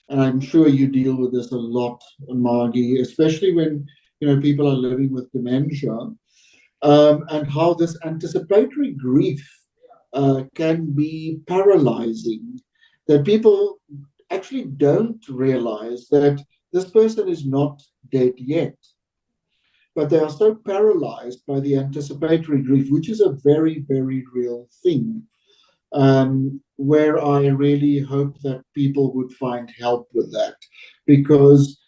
and I'm sure you deal with this a lot, Margie, especially when people are living with dementia, and how this anticipatory grief can be paralyzing. That people actually don't realize that this person is not dead yet, but they are so paralyzed by the anticipatory grief, which is a very, very real thing, where I really hope that people would find help with that, because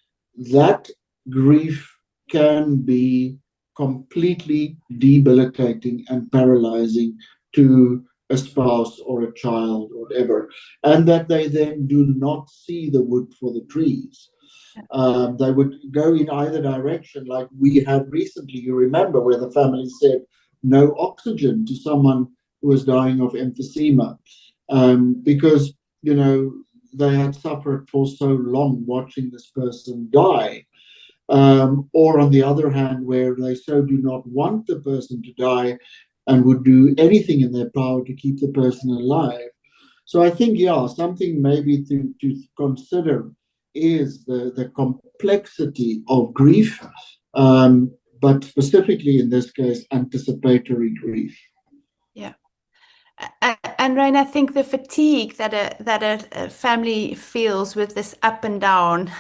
that grief can be completely debilitating and paralyzing to a spouse or a child or whatever, and that they then do not see the wood for the trees. They would go in either direction, like we had recently, you remember, where the family said no oxygen to someone who was dying of emphysema, because, they had suffered for so long watching this person die. Or on the other hand, where they so do not want the person to die and would do anything in their power to keep the person alive. So I think, yeah, something maybe to consider is the complexity of grief, but specifically in this case, anticipatory grief. Yeah. And Rain, I think the fatigue that a family feels with this up and down,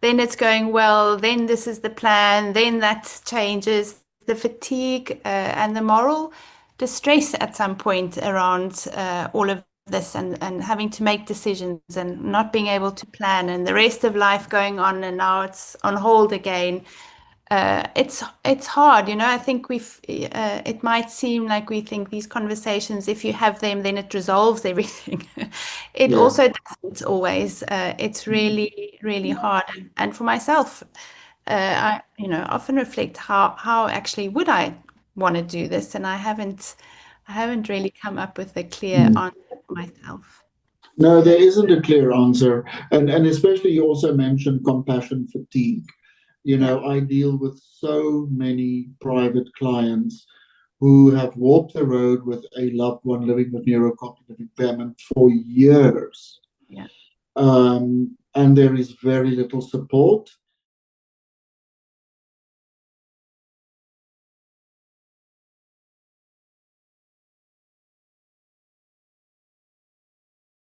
then it's going well, then this is the plan, then that changes, the fatigue and the moral distress at some point around all of this, and having to make decisions and not being able to plan, and the rest of life going on, and now it's on hold again. It's hard, I think it might seem like we think these conversations, if you have them, then it resolves everything. It Yeah. also doesn't always. It's really, really hard. And for myself, I often reflect how actually would I want to do this, and I haven't really come up with a clear Mm. answer for myself. No, there isn't a clear answer. And especially you also mentioned compassion fatigue. Yeah, I deal with so many private clients who have walked the road with a loved one living with neurocognitive impairment for years. yeah, And there is very little support.